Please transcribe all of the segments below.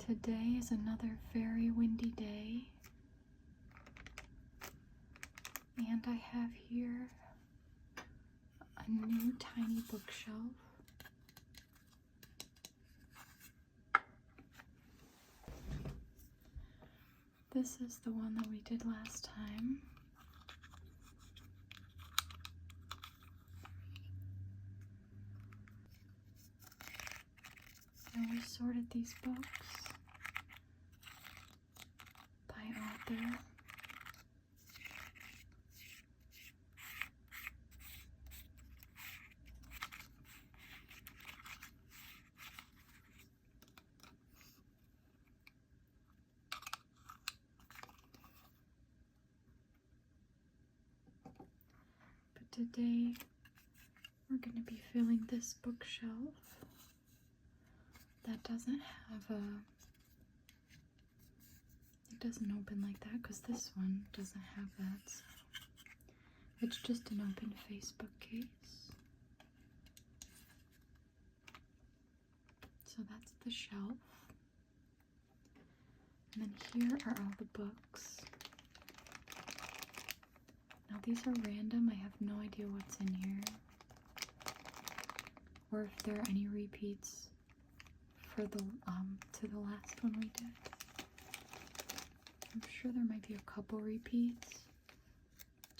Today is another very windy day, and I have here a new tiny bookshelf. This is the one that we did last time. And we sorted these books by author. But today we're going to be filling this bookshelf that doesn't have it doesn't open like that, because this one doesn't have that, so it's just an open Facebook case. So that's the shelf. And then here are all the books. Now these are random, I have no idea what's in here, or if there are any repeats for the to the last one we did. I'm sure there might be a couple repeats,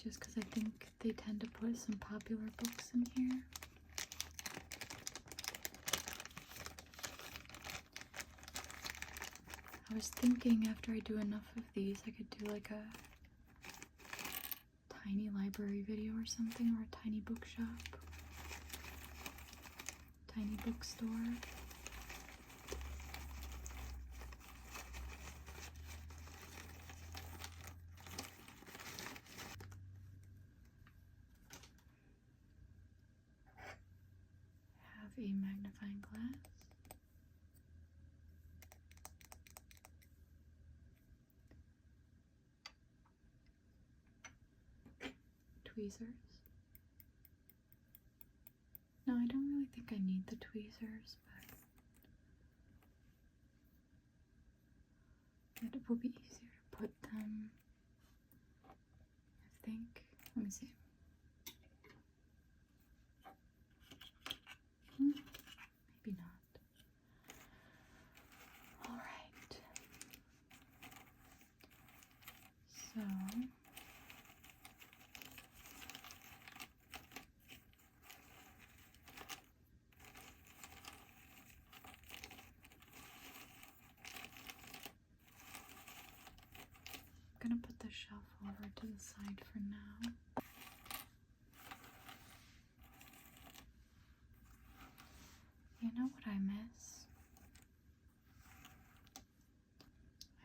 just because I think they tend to put some popular books in here. I was thinking after I do enough of these, I could do like a tiny library video or something, or a tiny bookshop, tiny bookstore. A magnifying glass, tweezers. No, I don't really think I need the tweezers, but it will be easier to put them, I think. Let me see. Maybe not. Alright. So I'm gonna put the shelf over to the side for now. You know what I miss?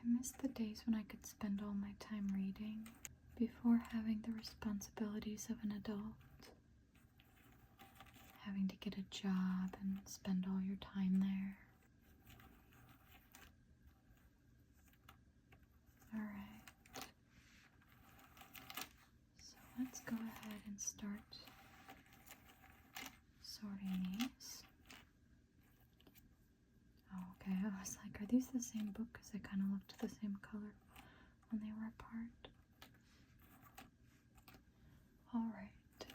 I miss the days when I could spend all my time reading before having the responsibilities of an adult. Having to get a job and spend all your time there. Alright. So let's go ahead and start sorting these. Oh, okay, I was like, are these the same book? Because they kind of looked the same color when they were apart. Alright.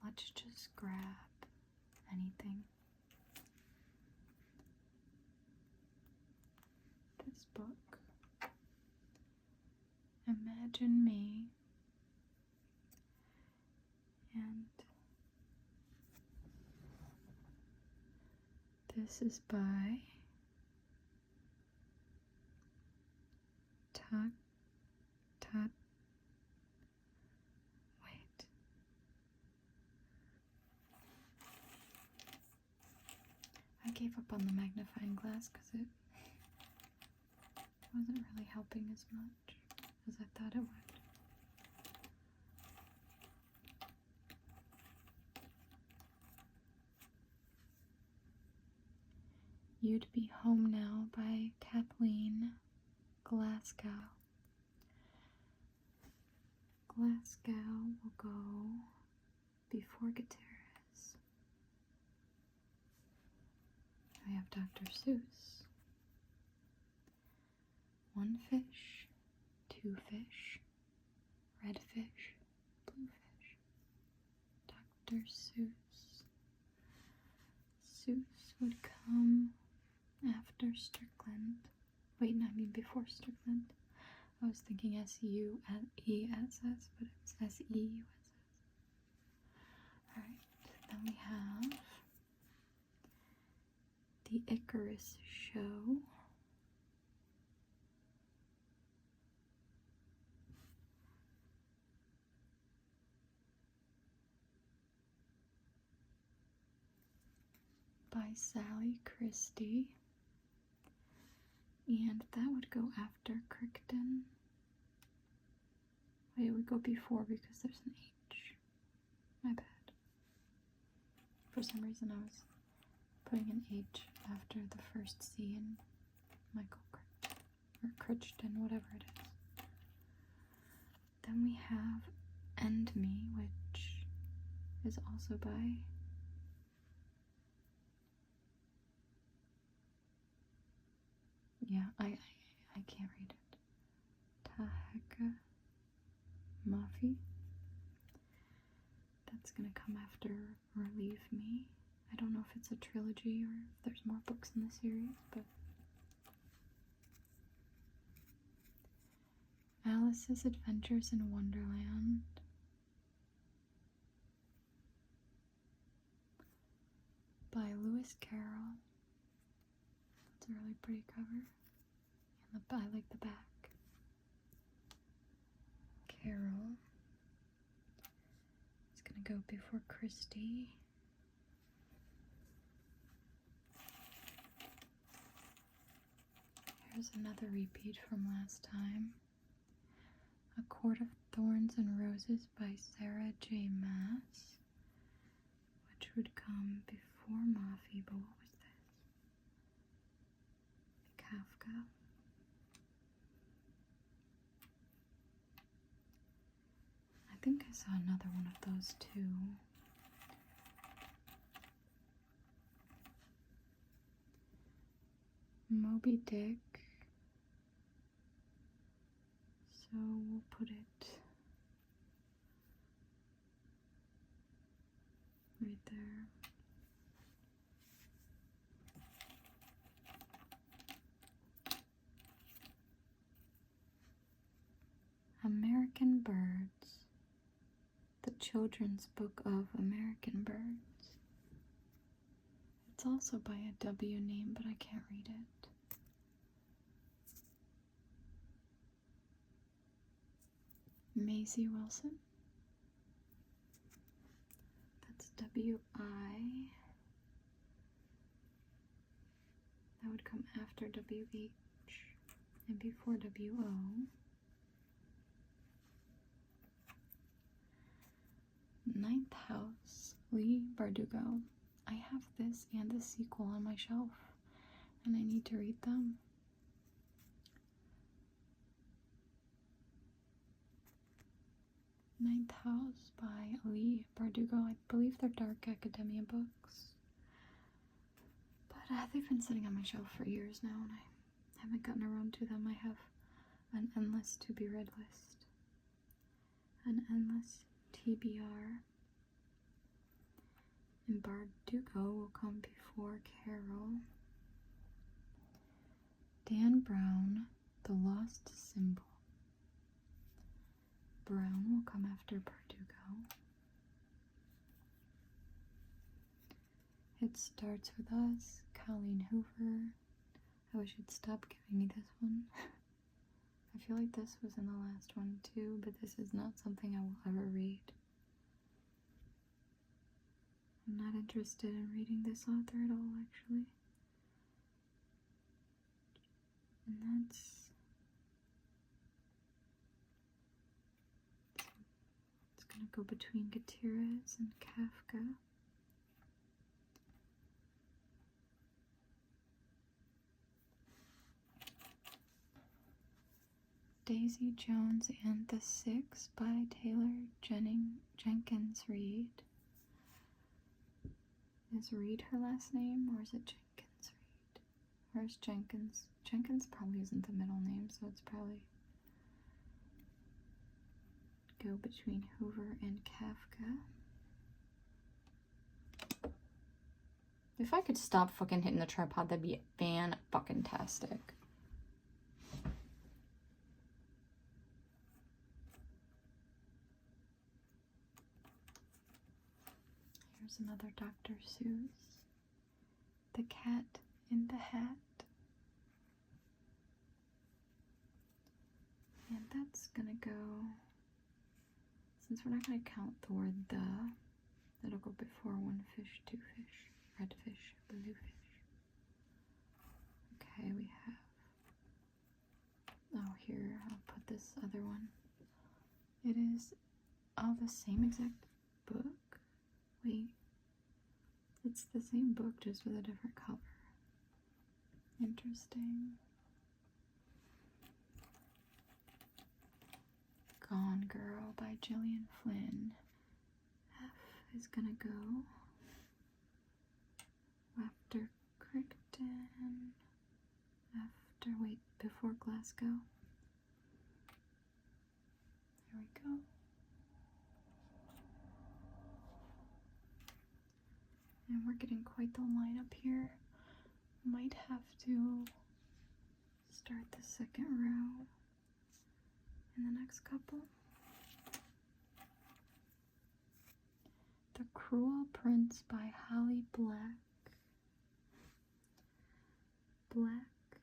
Let's just grab anything. This book. Imagine Me. And this is by wait. I gave up on the magnifying glass because it wasn't really helping as much as I thought it would. You'd Be Home Now by Kathleen Glasgow. Glasgow will go before Gutierrez. We have Dr. Seuss. One fish, two fish, red fish, blue fish. Dr. Seuss. Seuss would come after Strickland. Wait, no, I mean before Strickland. I was thinking S-U-E-S-S, but it's S-E-U-S-S. Alright, then we have The Icarus Show. By Sally Christie. And that would go after Crichton. Wait, it would go before because there's an H. My bad. For some reason I was putting an H after the first C in Michael Crichton, or Crichton, whatever it is. Then we have End Me, which is also by I can't read it. Taheka Mafi. That's gonna come after Relieve Me. I don't know if it's a trilogy or if there's more books in the series, but Alice's Adventures in Wonderland. By Lewis Carroll. It's a really pretty cover. And I like the back. Carroll. It's gonna go before Christie. Here's another repeat from last time. A Court of Thorns and Roses by Sarah J. Maas, which would come before Mafi, but what was this? Kafka. I think I saw another one of those too. Moby Dick. So we'll put it right there. American Birds. The Children's Book of American Birds. It's also by a W name, but I can't read it. Maisie Wilson. That's W-I. That would come after W-H and before W-O. Ninth House, Leigh Bardugo. I have this and the sequel on my shelf, and I need to read them. Ninth House by Leigh Bardugo. I believe they're Dark Academia books. But they've been sitting on my shelf for years now, and I haven't gotten around to them. I have an endless to-be-read list. An endless TBR. And Bardugo will come before Carroll. Dan Brown, The Lost Symbol. Brown will come after Bardugo. It Starts With Us, Colleen Hoover. I wish it'd stop giving me this one. I feel like this was in the last one too, but this is not something I will ever read. I'm not interested in reading this author at all, actually. And it's gonna go between Gutierrez and Kafka. Daisy Jones and the Six by Taylor Jenkins Reid. Is Reid her last name, or is it Jenkins Reid? Where's Jenkins? Jenkins probably isn't the middle name, so it's probably go between Hoover and Kafka. If I could stop fucking hitting the tripod, that'd be fan-fucking-tastic. Here's another Dr. Seuss. The Cat in the Hat. And that's gonna go, since we're not gonna count the word the, that'll go before one fish, two fish, red fish, blue fish. Okay, we have, oh here, I'll put this other one. It is all the same exact book. Wait, it's the same book just with a different color. Interesting. Gone Girl by Gillian Flynn. F is gonna go after Crichton. After, wait, before Glasgow. There we go. And we're getting quite the line up here. Might have to start the second row in the next couple. The Cruel Prince by Holly Black. Black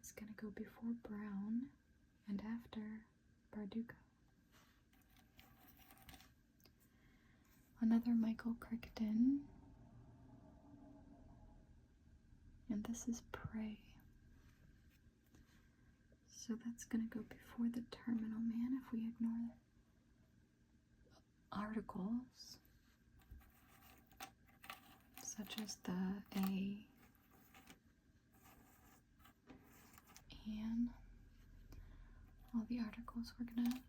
is gonna go before Brown and after Bardugo. Another Michael Crichton. And this is Prey. So that's gonna go before the Terminal Man if we ignore articles such as the A and all the articles we're gonna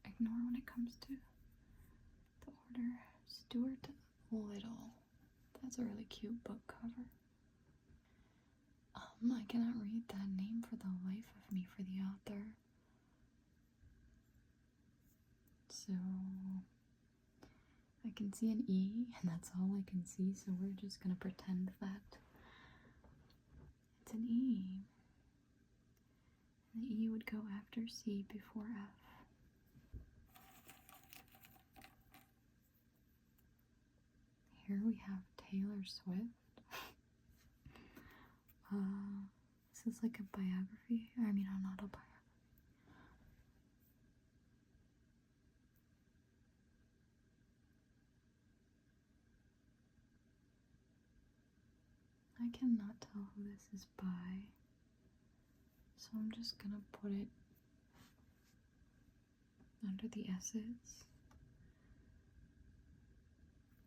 ignore when it comes to the order. Stuart Little. That's a really cute book cover. I cannot read that name for the life of me for the author. So I can see an E, and that's all I can see, so we're just gonna pretend that it's an E. And the E would go after C before F. Here we have Taylor Swift. This is like a biography. I mean, an autobiography. I cannot tell who this is by, so I'm just gonna put it under the S's.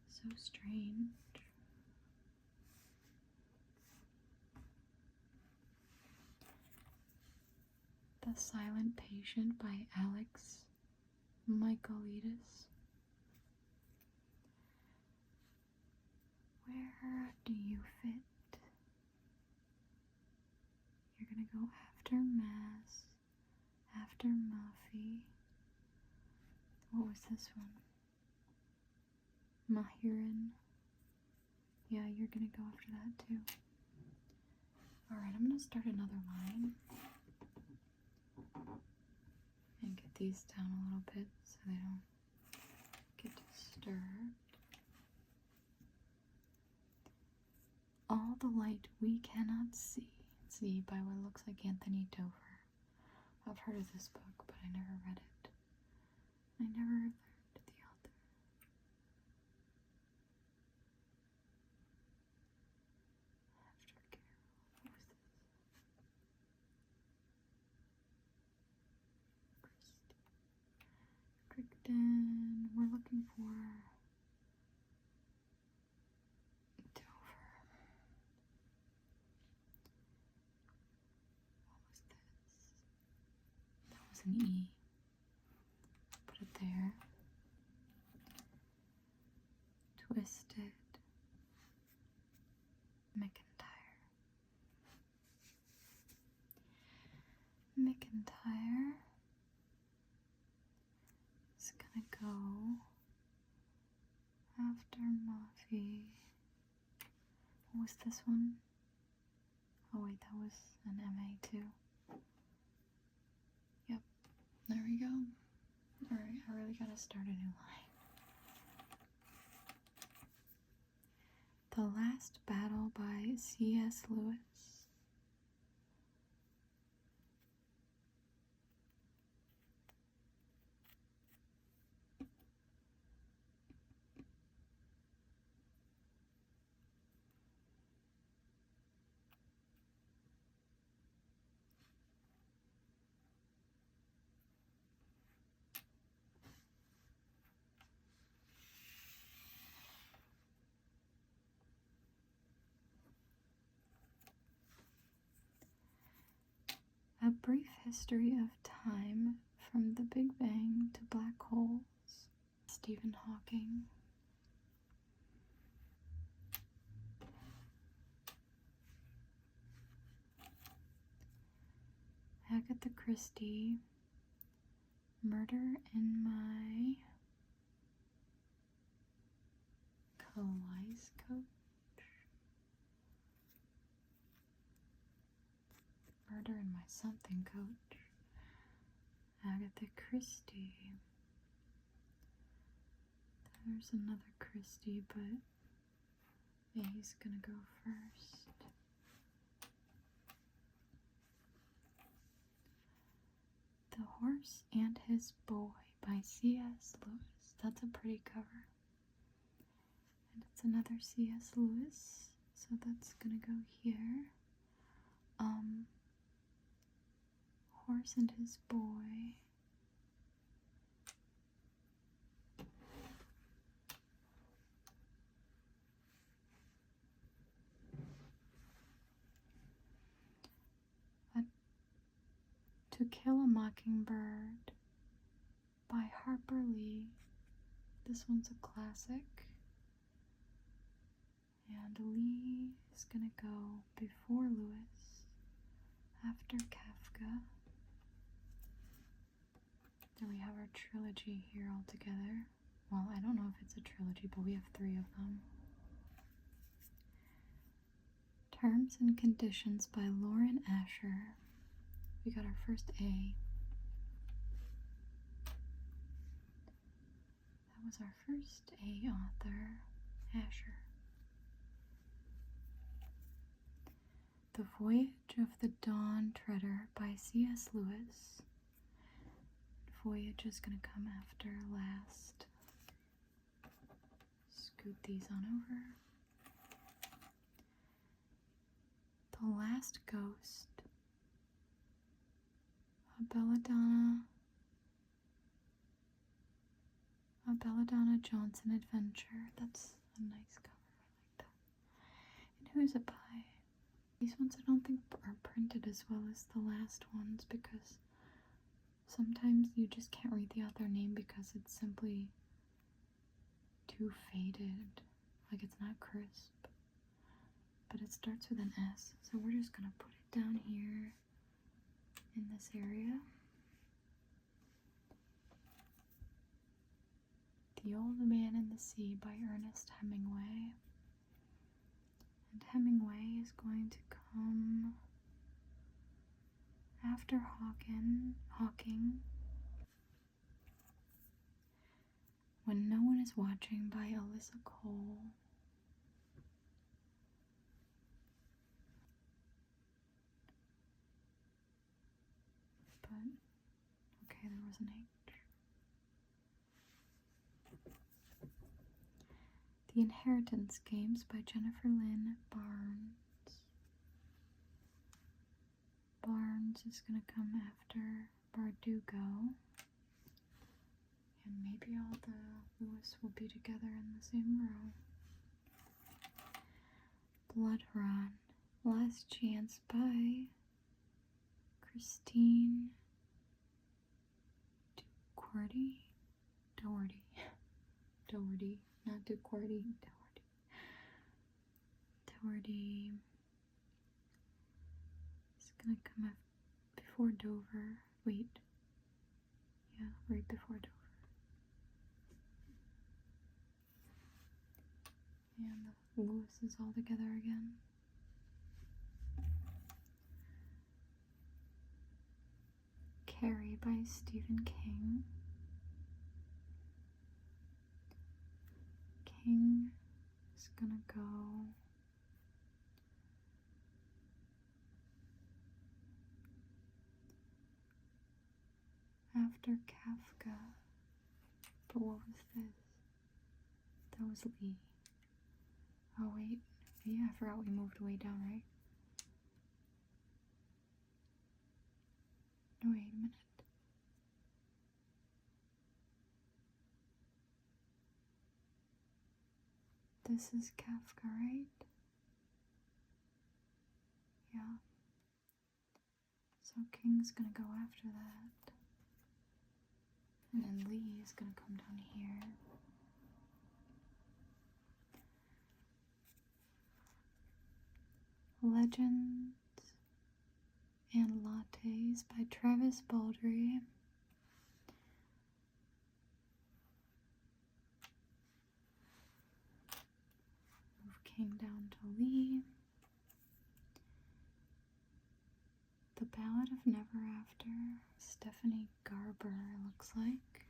So strange. The Silent Patient by Alex Michaelides. Where do you fit? You're gonna go after Mass, after Muffy. What was this one? Mahirin. Yeah, you're gonna go after that too. Alright, I'm gonna start another line. And get these down a little bit so they don't get disturbed. All the light we cannot see. See by what looks like Anthony Dover. I've heard of this book, but I never read it. I never learned the author. After Carol. What was this? Crichton. We're looking for Dover. What was this? That was an E. Put it there. Twisted. McIntyre. McIntyre is gonna go after Mafi. What was this one? Oh wait, that was an MA too. Yep, there we go. Alright, I really gotta start a new line. The Last Battle by C.S. Lewis. A Brief History of Time from the Big Bang to Black Holes. Stephen Hawking. Agatha Christie. Murder in My Kaleidoscope. Murder in My Something Coach. Agatha Christie. There's another Christie, but A's gonna go first. The Horse and His Boy by C.S. Lewis. That's a pretty cover. And it's another C.S. Lewis, so that's gonna go here. Horse and His Boy. To Kill a Mockingbird by Harper Lee. This one's a classic. And Lee is gonna go before Lewis, after Kafka. Then we have our trilogy here all together. Well, I don't know if it's a trilogy, but we have 3 of them. Terms and Conditions by Lauren Asher. We got our first A. That was our first A author, Asher. The Voyage of the Dawn Treader by C.S. Lewis. Voyage is going to come after last. Scoot these on over. The Last Ghost. A Belladonna Johnson adventure. That's a nice cover. I like that. And Who's a Pie? These ones I don't think are printed as well as the last ones because sometimes you just can't read the author name because it's simply too faded. Like it's not crisp. But it starts with an S. So we're just going to put it down here in this area. The Old Man in the Sea by Ernest Hemingway. And Hemingway is going to come after Hawking. When No One is Watching by Alyssa Cole. But, okay, there was an H. The Inheritance Games by Jennifer Lynn Barnes. Barnes is going to come after Bardugo. And maybe all the Lewis will be together in the same row. Blood Run. Last Chance by Christine Doherty. Not Ducourty, Doherty. It's gonna come up before Dover. Wait. Yeah, right before Dover. And the Lewis is all together again. Carrie by Stephen King. King is gonna go after Kafka. But what was this? That was Lee. Oh wait, yeah, I forgot we moved way down, right? No, wait a minute. This is Kafka, right? Yeah. So King's gonna go after that. And then Lee is gonna come down here. Legends and Lattes by Travis Baldree. Move King down to Lee. The Ballad of Never After. Stephanie Garber, looks like.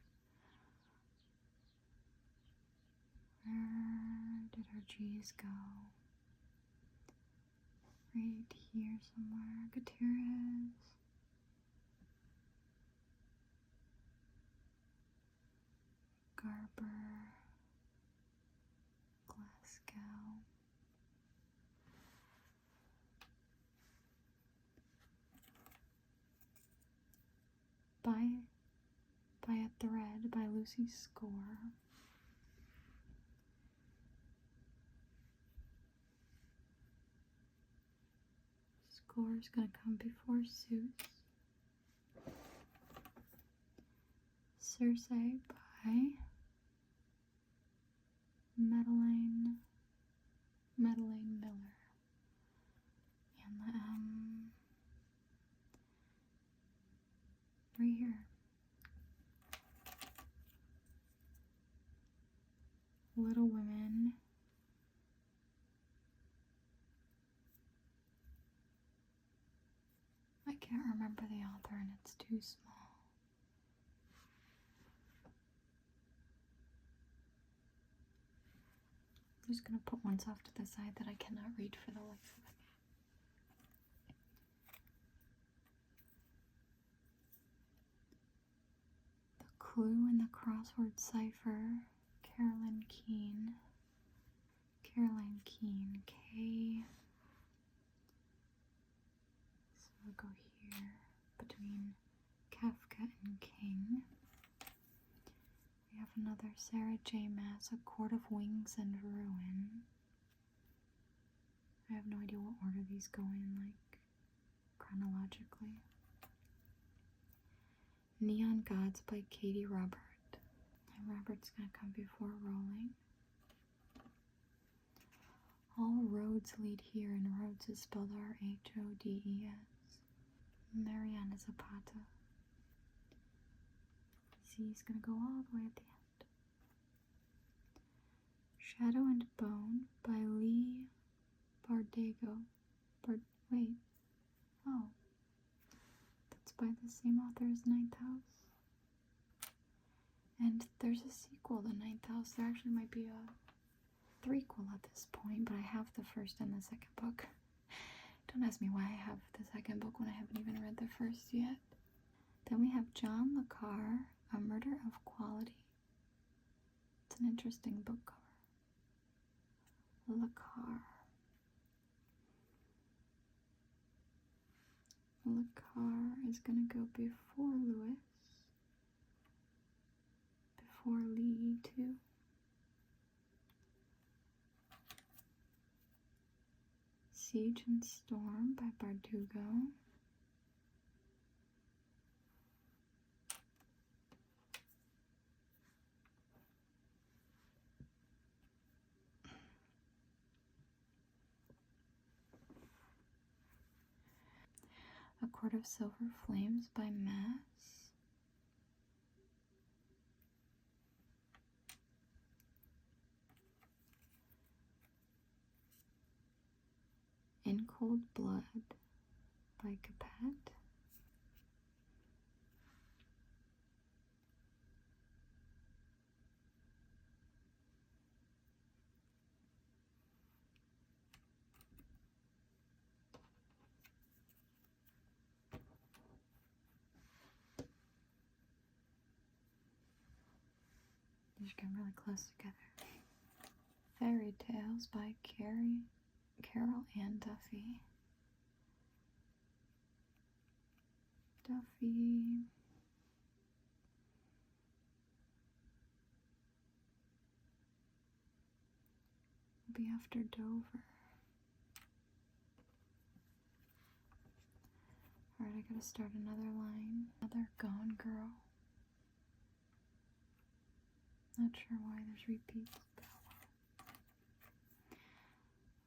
Where did our G's go? Right here somewhere. Gutierrez. Garber. Glasgow. By a Thread by Lucy Score. Score is gonna come before Suits. Circe by Madeleine Miller. And the right here. Little Women. I can't remember the author and it's too small. I'm just gonna put ones off to the side that I cannot read for the life of me. The Clue in the Crossword Cipher, Caroline Keene. Caroline Keene, K. So we'll go here between Kafka and King. We have another Sarah J. Maas, A Court of Wings and Ruin. I have no idea what order these go in, like, chronologically. Neon Gods by Katie Robert. And Robert's gonna come before Rowling. All roads lead here, and roads is spelled R-H-O-D-E-S. Mariana Zapata. Z is gonna go all the way at the end. Shadow and Bone by Lee Bardago. Wait. Oh. That's by the same author as Ninth House. And there's a sequel to Ninth House. There actually might be a threequel at this point, but I have the first and the second book. Don't ask me why I have the second book when I haven't even read the first yet. Then we have John Le Carre, A Murder of Quality. It's an interesting book cover. Le Carre. Le Carre is gonna go before Lewis. Before Lee, too. Siege and Storm by Bardugo. A Court of Silver Flames by Mass. In Cold Blood by Capet. These are getting really close together. Fairy Tales by Carol Ann Duffy. Duffy. Will be after Dover. Alright, I gotta start another line. Another Gone Girl. Not sure why there's repeats.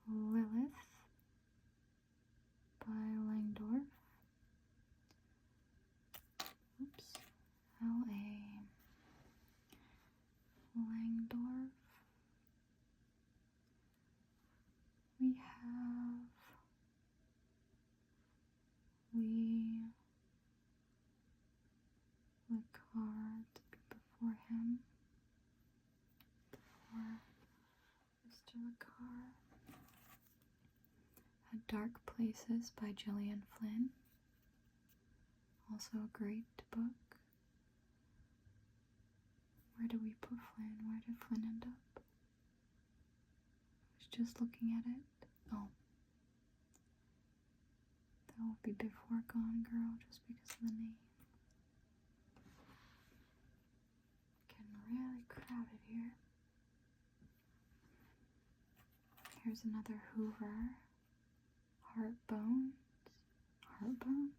Lilith by Langdorf. Oops. L.A. Langdorf. We have Lee Lecard before him. Before Mr. Lecard. Dark Places by Gillian Flynn. Also a great book. Where do we put Flynn? Where did Flynn end up? I was just looking at it. Oh. That will be before Gone Girl just because of the name. Getting really crowded here. Here's another Hoover. Heartbones. Heartbones?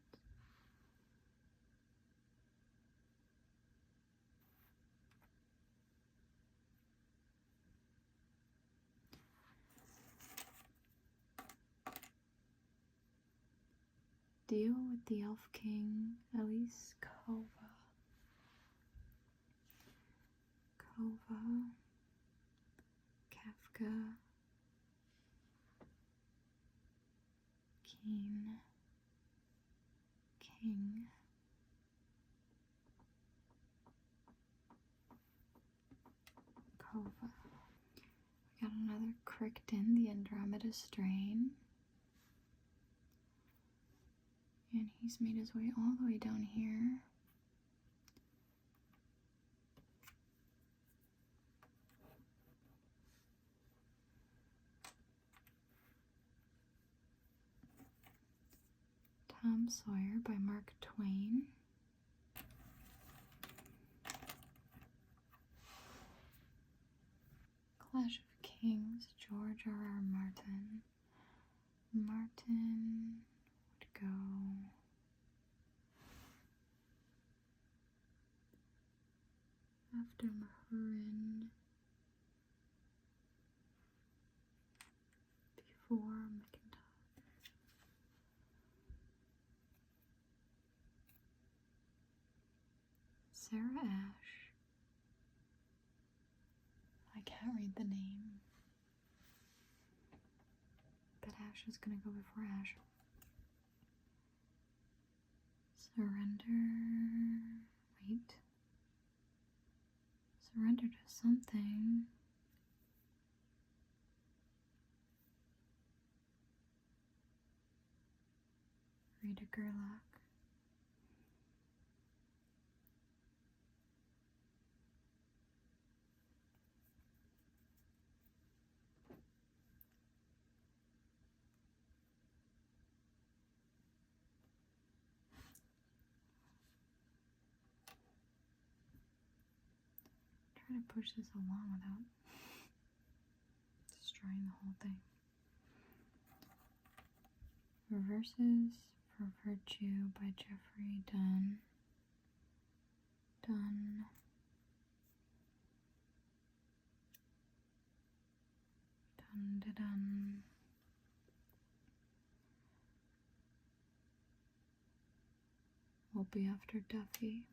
Deal with the Elf King, Elise Kova. Kafka. King. Kova. We got another Crichton, the Andromeda Strain. And he's made his way all the way down here. Tom Sawyer by Mark Twain. Clash of Kings, George R.R. Martin. Martin would go after Mahurin, before McIntosh. Sarah Ash. I can't read the name. But Ash is gonna go before Ash. Surrender. Wait. Surrender to something. Rita Gerlach. Try to push this along without destroying the whole thing. Reverses for Virtue by Jeffrey Dunn. Dun. be after Duffy.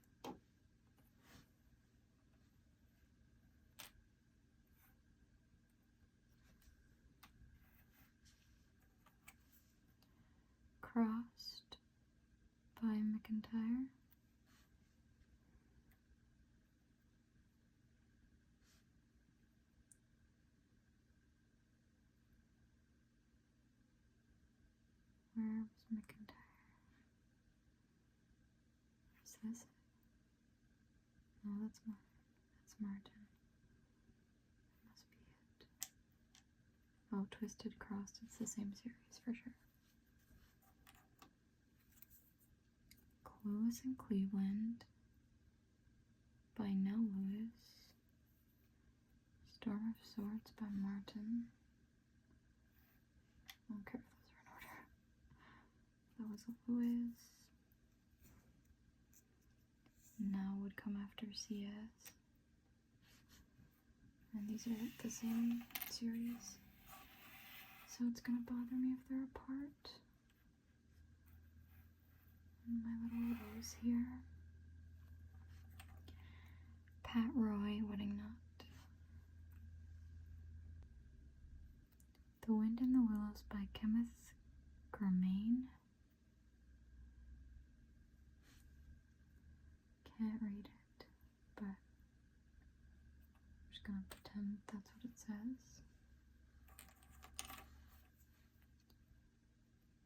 Crossed by McIntyre. Where was McIntyre? Is this it? No, that's Martin. That's Martin. That must be it. Oh, Twisted Crossed. It's the same series for sure. Clueless in Cleveland by Nell Lewis. Storm of Swords by Martin. I don't care if those are in order. That was Lewis. Now would come after CS. And these are the same series. So it's gonna bother me if they're apart. And my little rose here. Pat Roy, Wedding Knot. The Wind in the Willows by Kenneth Germain. Can't read it, but I'm just gonna pretend that's what it says.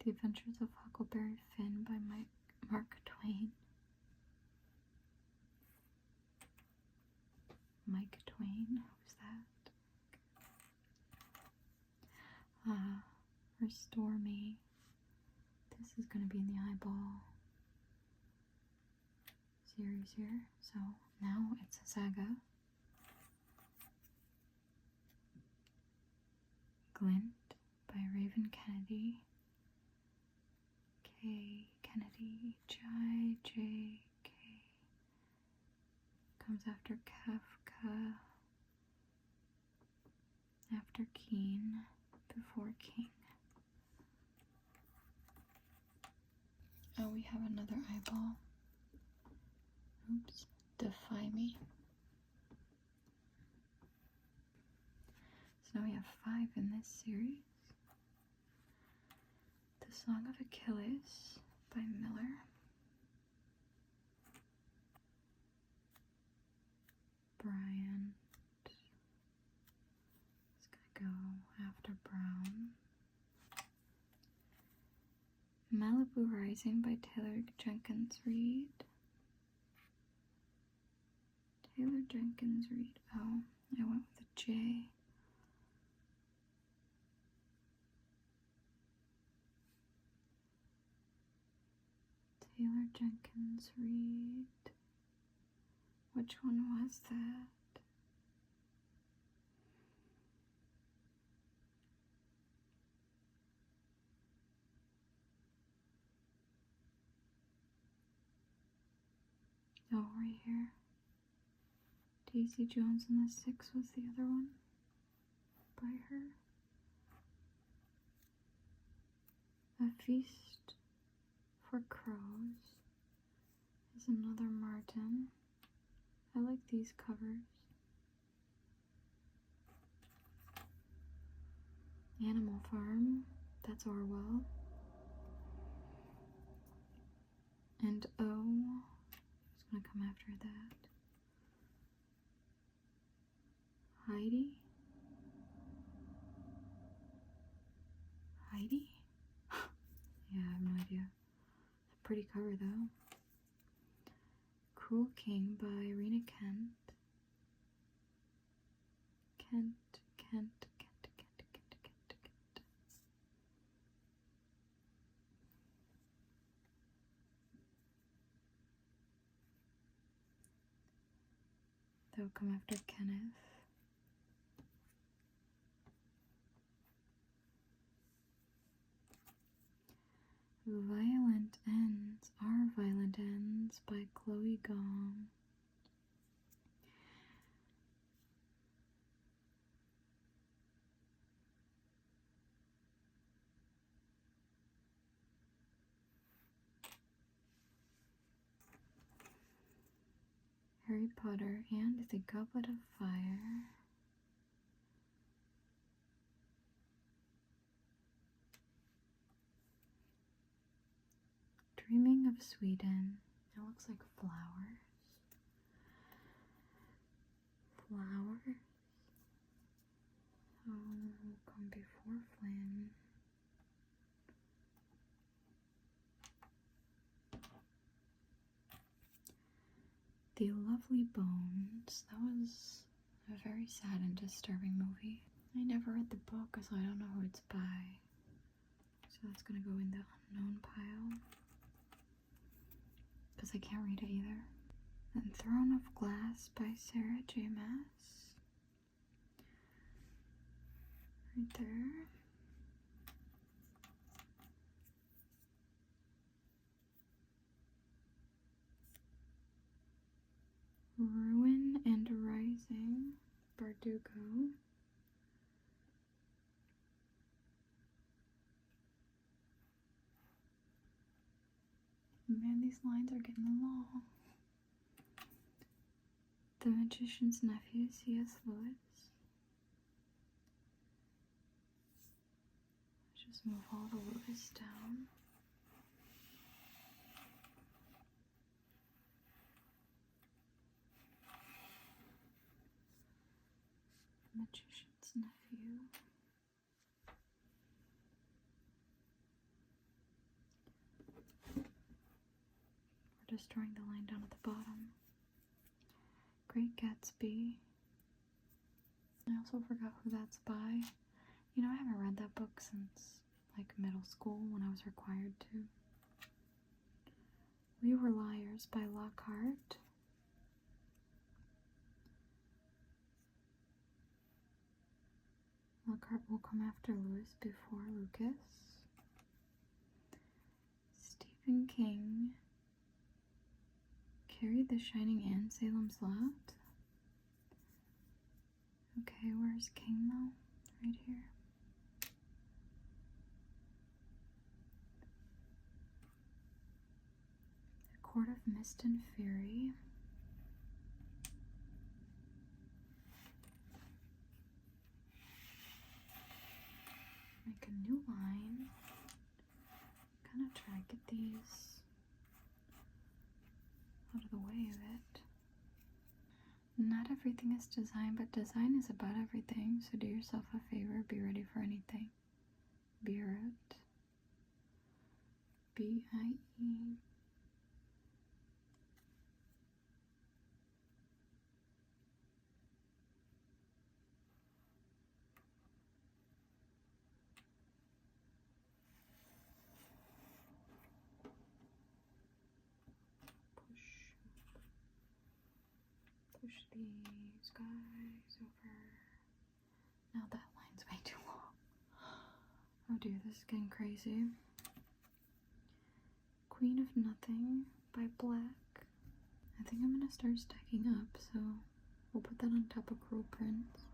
The Adventures of Huckleberry Finn by Mark Twain. Mike Twain, who's that? Restore Me. This is gonna be in the eyeball series here. So now it's a saga. Glint by Raven Kennedy. K. Kennedy. J.K. Comes after Kafka. After Keene. Before King. Oh, we have another eyeball. Oops. Defy Me. So now we have 5 in this series. The Song of Achilles by Miller. Brian. It's gonna go after Brown. Malibu Rising by Taylor Jenkins Reid. Taylor Jenkins Reid. Oh, I went with a J. Taylor Jenkins Reid. Which one was that? Oh, right here. Daisy Jones and the Six was the other one by her. A Feast for Crows is another Martin. I like these covers. Animal Farm, that's Orwell. And O is gonna come after that. Heidi? Heidi? Yeah, I have no idea. It's a pretty cover though. Cruel King by Irina Kent. Kent. They'll come after Kenneth. Violent Ends Are Violent Ends by Chloe Gong. Harry Potter and the Goblet of Fire. Dreaming of Sweden. It looks like flowers. Flowers. Come before Flynn. The Lovely Bones. That was a very sad and disturbing movie. I never read the book, so I don't know who it's by. So that's gonna go in the unknown pile. Because I can't read it either. And Throne of Glass by Sarah J. Maas. Right there. Ruin and Rising, Bardugo. Man, these lines are getting long. The Magician's Nephew, C.S. Lewis. Let's just move all the Lewis down. Magician's Nephew. We're just drawing the line down at the bottom. Great Gatsby. I also forgot who that's by. You know, I haven't read that book since like middle school when I was required to. We Were Liars by Lockhart. Lockhart will come after Lewis before Lucas. Stephen King. Carrie the Shining and Salem's Lot. Okay, where's King though? Right here. The Court of Mist and Fury. Make a new line. Kind of try to get these out of the way of it. Not everything is design, but design is about everything. So do yourself a favor, be ready for anything. Beirut. B-I-E. Push these guys over. Now that line's way too long. Oh dear, this is getting crazy. Queen of Nothing by Black. I think I'm gonna start stacking up, so we'll put that on top of Curl Prints.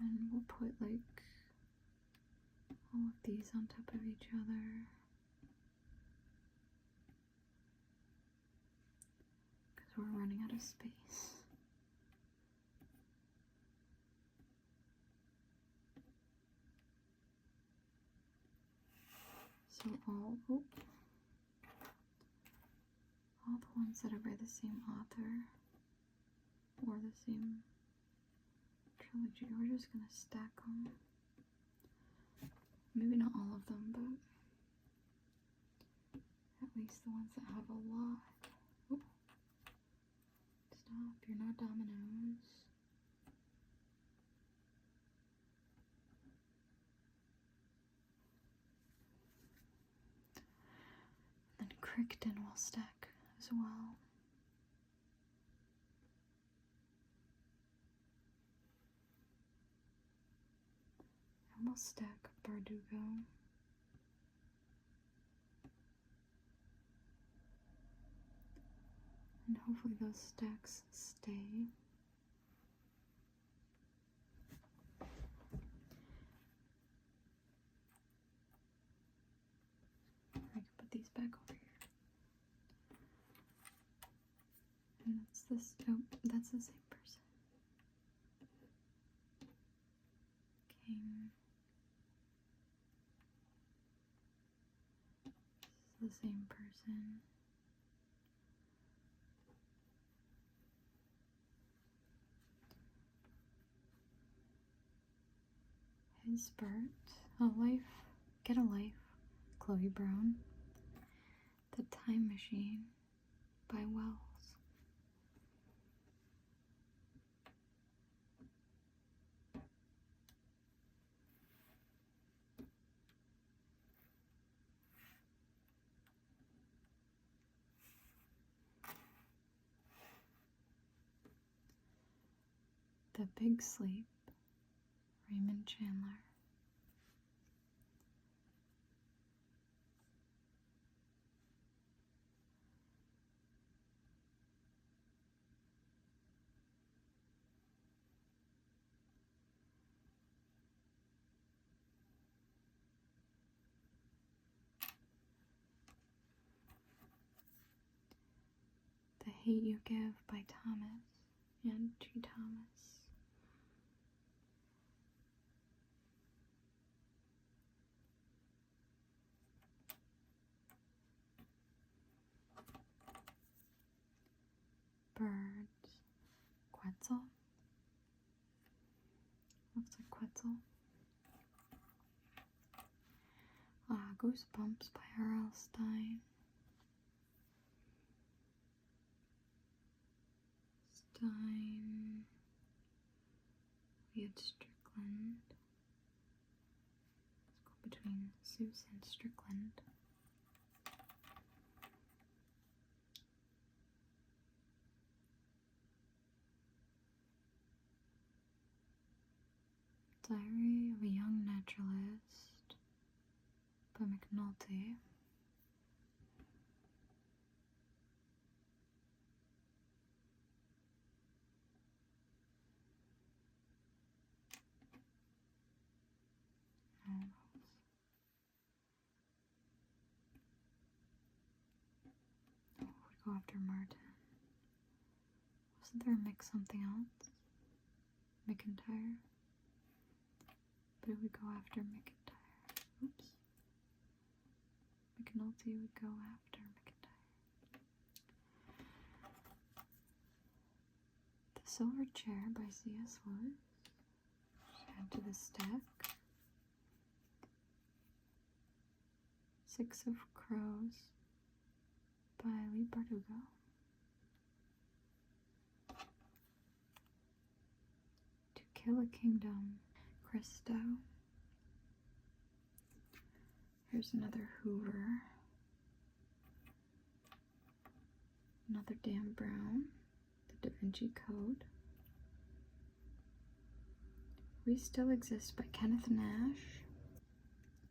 And we'll put like all of these on top of each other. Because we're running out of space. So all the ones that are by the same author or the same trilogy, we're just gonna stack them. Maybe not all of them, but at least the ones that have a lot. Oh, stop, you're not dominoes. Then Crichton will stack as well. And we'll stack Bardugo. And hopefully those stacks stay. I can put these back over here. What's this? Oh, that's the same person. King. It's the same person. His Bert. A life. Get a life. Chloe Brown. The Time Machine by Wells. The Big Sleep, Raymond Chandler. The Hate You Give by Thomas and G. Thomas. Birds. Quetzal. Looks like Quetzal. Goosebumps by R.L. Stein. We had Strickland. Let's go between Seuss and Strickland. Diary of a Young Naturalist by McNulty. Would go after Martin. Wasn't there a Mick something else? McIntyre? But it would go after McIntyre. Oops. McNulty would go after McIntyre. The Silver Chair by C.S. Lewis. Add to this deck. Six of Crows by Leigh Bardugo. To Kill a Kingdom, Christo. Here's another Hoover. Another Dan Brown, The Da Vinci Code. We Still Exist by Kenneth Nash.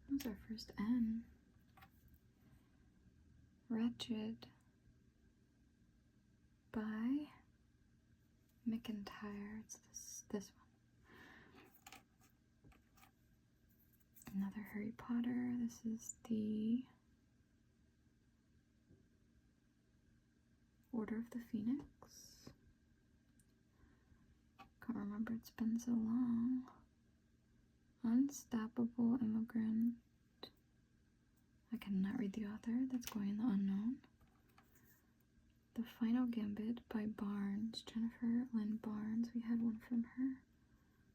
That was our first N. Wretched by McIntyre. It's this one. Another Harry Potter. This is the Order of the Phoenix. Can't remember, it's been so long. Unstoppable Immigrant. I cannot read the author. That's going in the unknown. The Final Gambit by Barnes. Jennifer Lynn Barnes. We had one from her.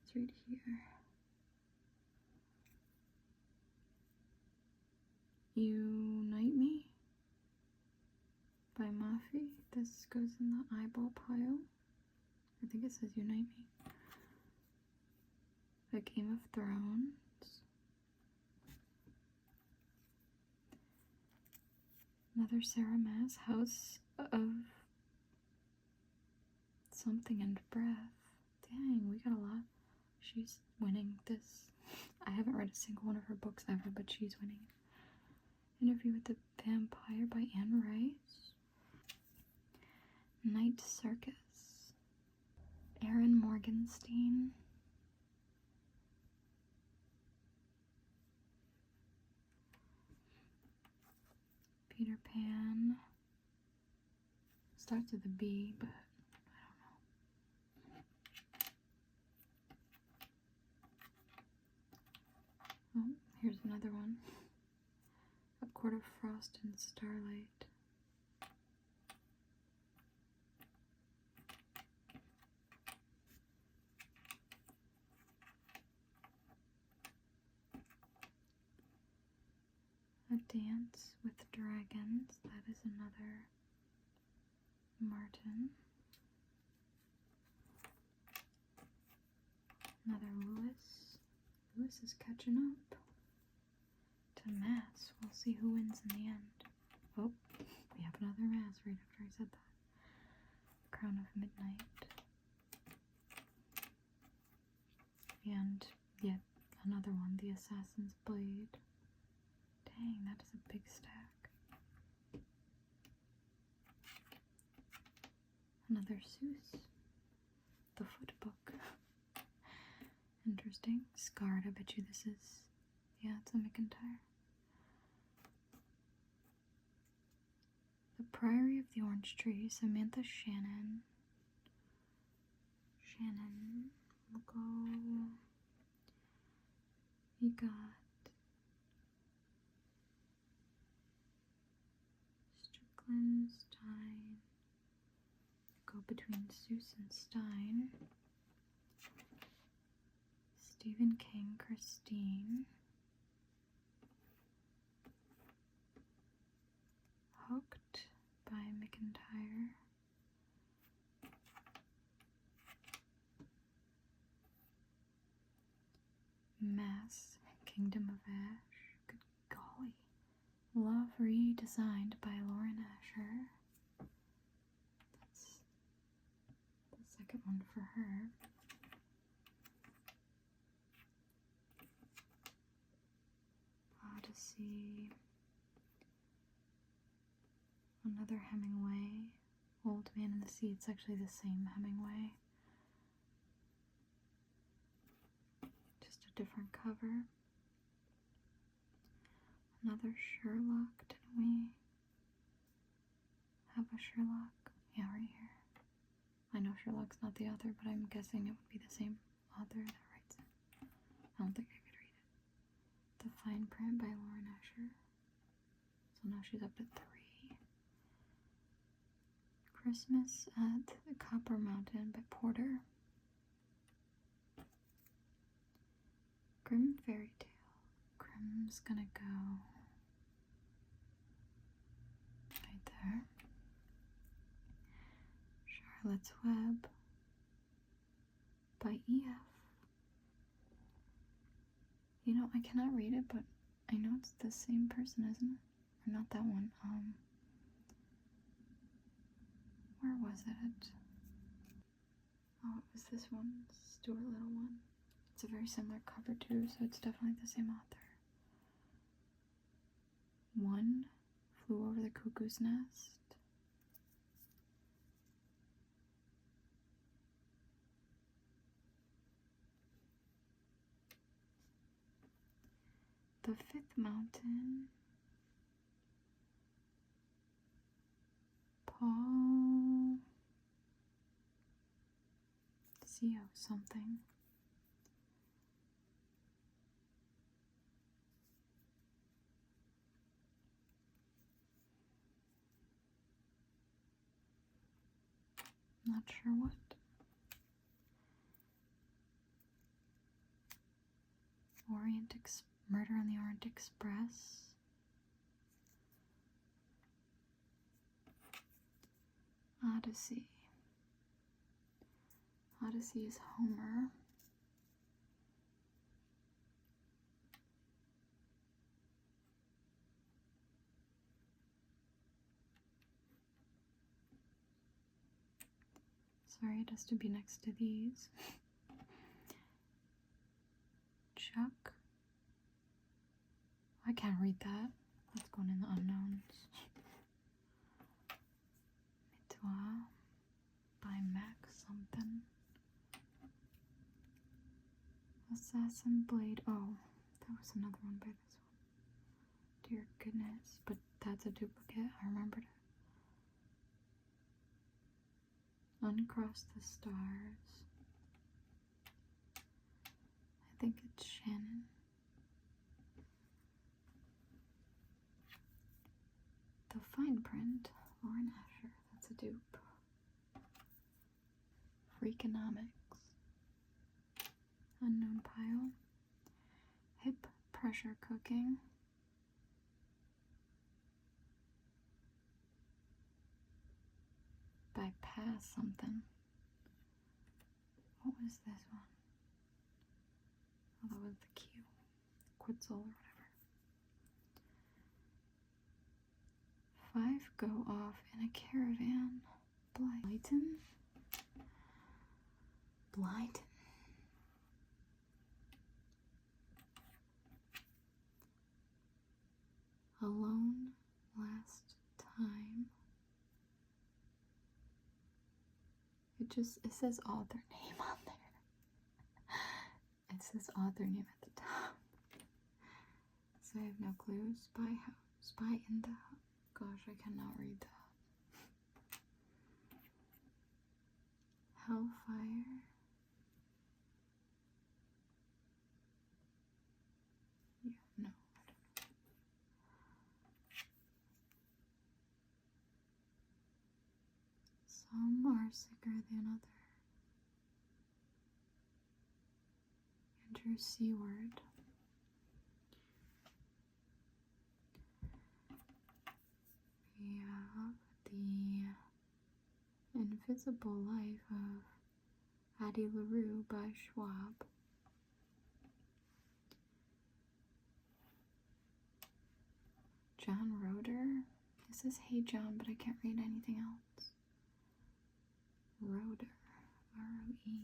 It's right here. Unite Me by Mafi. This goes in the eyeball pile. I think it says Unite Me. The Game of Thrones. Another Sarah Maas, House of Something and Breath. Dang, we got a lot. She's winning this. I haven't read a single one of her books ever, but she's winning. Interview with the Vampire by Anne Rice. Night Circus. Erin Morgenstein. Peter Pan. Starts with a B, but Here's another one. A Court of Frost and Starlight. A Dance with Dragons. That is another Martin. Another Lewis. Lewis is catching up to Mass. We'll see who wins in the end. Oh, we have another Mass right after I said that. Crown of Midnight. And yet another one, the Assassin's Blade. Dang, that is a big stack. Another Seuss. The Foot Book. Interesting. Scarred, I bet you this is... Yeah, it's a McIntyre. The Priory of the Orange Tree, Samantha Shannon. We'll go... We got... Strickland, Stein. Go between Seuss and Stein. Stephen King, Christine. Hooked by McIntyre. Mass, Kingdom of Ash. Good golly. Love redesigned by Lauren Asher. That's the second one for her. Odyssey. Another Hemingway. Old Man in the Sea. It's actually the same Hemingway. Just a different cover. Another Sherlock. Didn't we have a Sherlock? Yeah, right here. I know Sherlock's not the author, but I'm guessing it would be the same author that writes it. I don't think I could read it. The Fine Print by Lauren Asher. So now she's up to 3. Christmas at the Copper Mountain by Porter. Grimm Fairy Tale. Grimm's gonna go right there. Charlotte's Web by E.F. You know, I cannot read it, but I know it's the same person, isn't it? Or not that one. Where was it? Oh, it was this one, Stuart Little one. It's a very similar cover too, so it's definitely the same author. One Flew Over the Cuckoo's Nest. The Fifth Mountain. Paul Co. something. Not sure what. Murder on the Orient Express. Odyssey. Odyssey is Homer. Sorry, it has to be next to these. Chuck. I can't read that. That's going in the unknowns. Mitois by Mac something. Assassin Blade. Oh, that was another one by this one. Dear goodness, but that's a duplicate. I remembered it. Uncross the Stars. I think it's Shannon. fine print. Lauren Asher. That's a dupe. Freakonomics. Unknown Pile. Hip Pressure Cooking. Bypass something. What was this one? Oh, that was the Q. Quetzal or whatever. 5 go off in a caravan. Blyton. Blyton. Alone last time. It says author name on there. It says author name at the top. So I have no clue. Spy in the House. Gosh, I cannot read that. Hellfire. Yeah, no, I don't know. Some are sicker than others. Andrew Seward. We have The Invisible Life of Addie LaRue by Schwab. John Roeder. It says Hey John, but I can't read anything else. Roeder. R-O-E.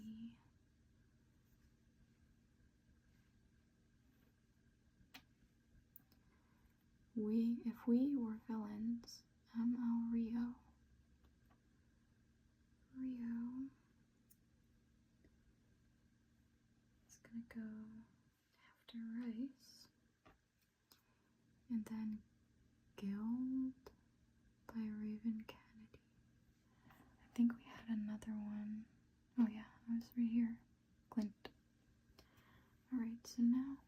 If We Were Villains. M.L. Rio. It's gonna go After Rice. And then Guild by Raven Kennedy. I think we had another one. Oh yeah, it was right here. Clint. Alright, so now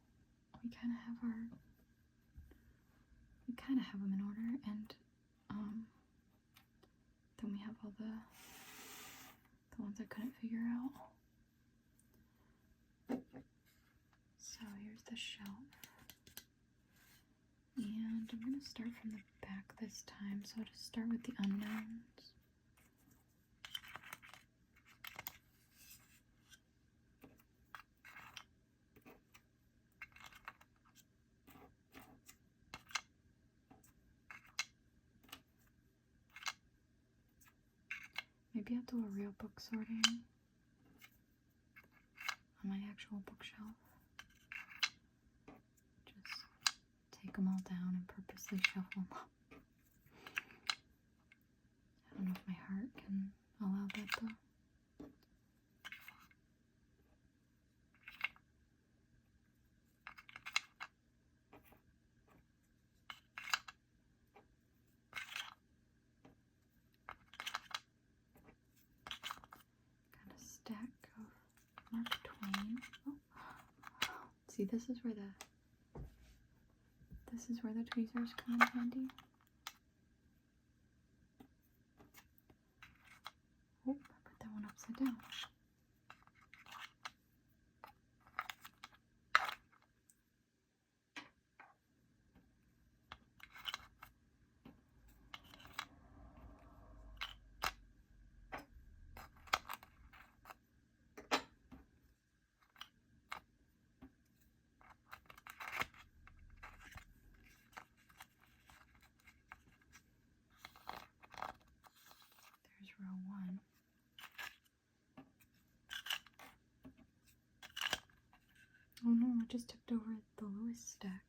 we kind of have them in order, and then we have all the ones I couldn't figure out. So here's the shelf. And I'm going to start from the back this time. So I'll just start with the unknowns. Maybe I'll do a real book sorting on my actual bookshelf. Just take them all down and purposely shuffle them up. I don't know if my heart can allow that though. Got a stack of Mark Twain. Oh. See, this is where the tweezers come in handy. Oh, I put that one upside down. There's row 1. Oh no, I just tipped over the Lewis stack.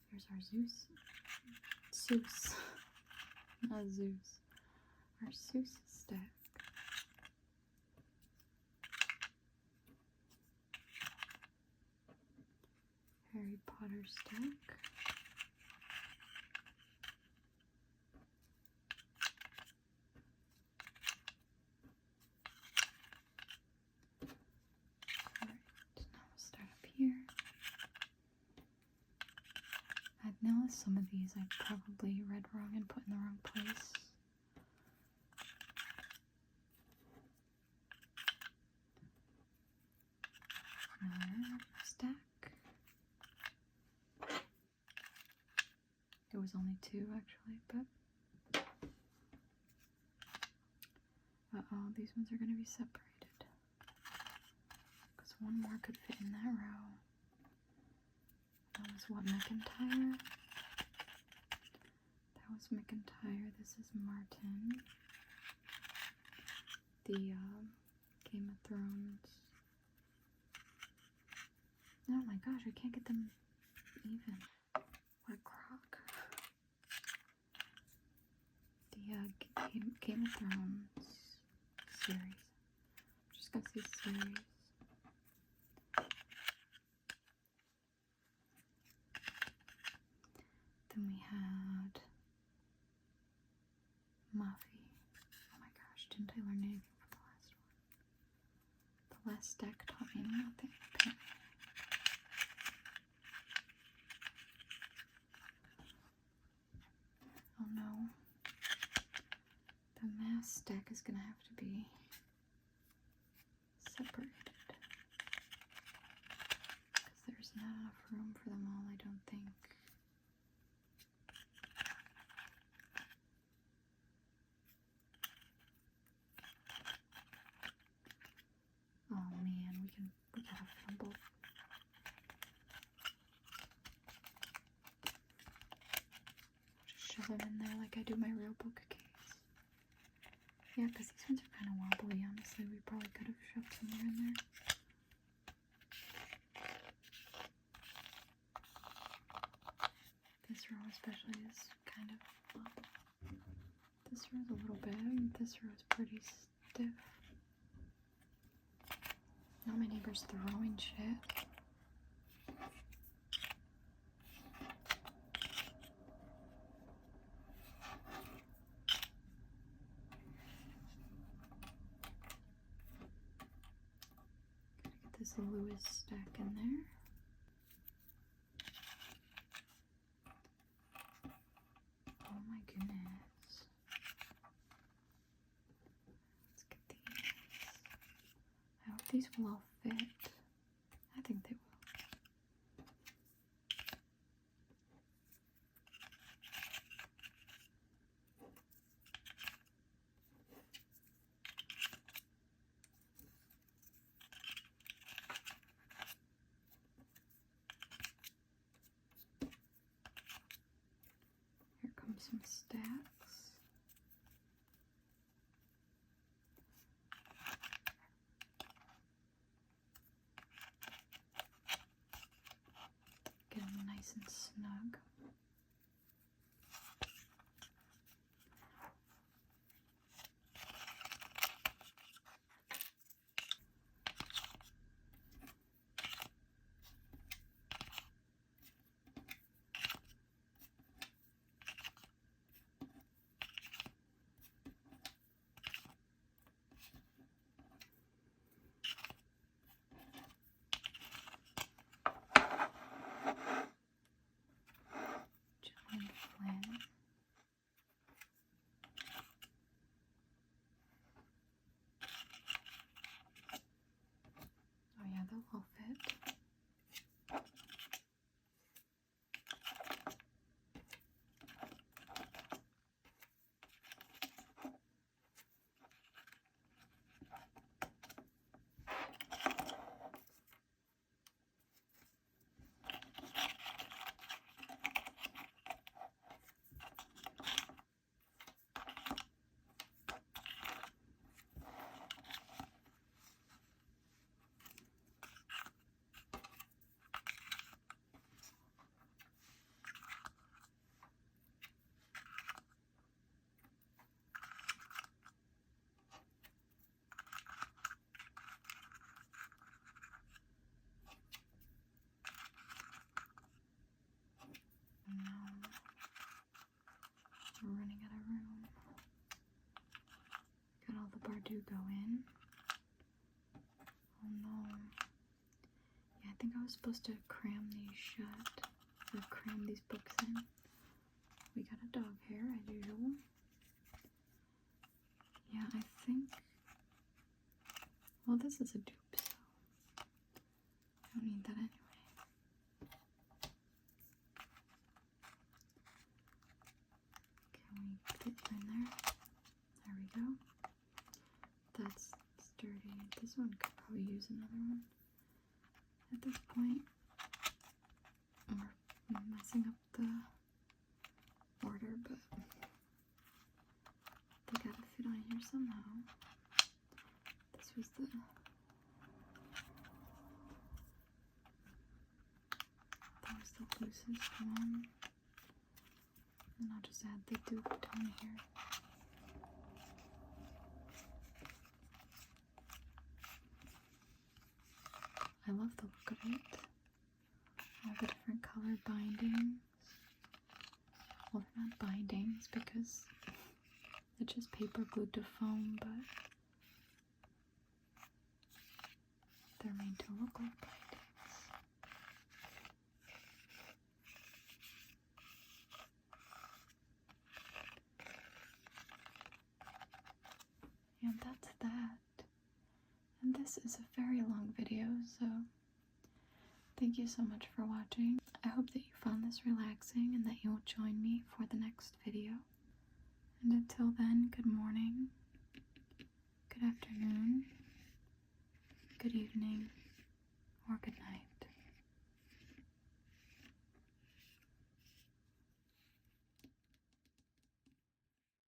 Here's our Zeus. Not Zeus. Our Seuss stack. Harry Potter stack. Alright, now we'll start up here. At Now some of these I probably read wrong and put in the wrong place. Another stack. It was only 2 actually, but uh-oh, these ones are going to be separated. Because one more could fit in that row. That was what, McIntyre? That was McIntyre. This is Martin. The Game of Thrones. Oh my gosh, I can't get them even. What a crock. The Game of Thrones series. I'm just gonna say series. Then we had Muffy. Oh my gosh, didn't I learn anything from the last one? The last deck taught me nothing, apparently. Oh no. The mass deck is gonna have to be separated. Because there's not enough room for them all, I don't think. Oh man, we gotta fumble. Just shove them in there like I do my real bookcase. Yeah, because these ones are kind of wobbly, honestly. We probably could have shoved some more in there. This row especially is kind of wobbly. This row is a little big. This row is pretty stiff. Now my neighbor's throwing shit. Gotta get this Lewis stack in there. Oh my goodness. Let's get these. I hope these will all fit. I think they will. Here comes some stacks. Get them nice and snug. John Flynn. Oh yeah, they'll all fit. No. We're running out of room. Got all the Bardugo in. Oh no. Yeah, I think I was supposed to cram these shut. or cram these books in. We got a dog hair as usual. Yeah, I think, well, this is a dupe, so I don't need that anyway. Can we get you in there? There we go. That's sturdy. This one could probably use another one. At this point, we're messing up the order, but they gotta fit on here somehow. This was the loosest one. And I'll just add the dupe on here. I love the look of it. All the different color bindings. Well, they're not bindings because it's just paper glued to foam, but they're made to look like bindings. And that's that. And this is a very long video, so thank you so much for watching. I hope that you found this relaxing and that you'll join me for the next video. And until then, good morning, good afternoon, good evening,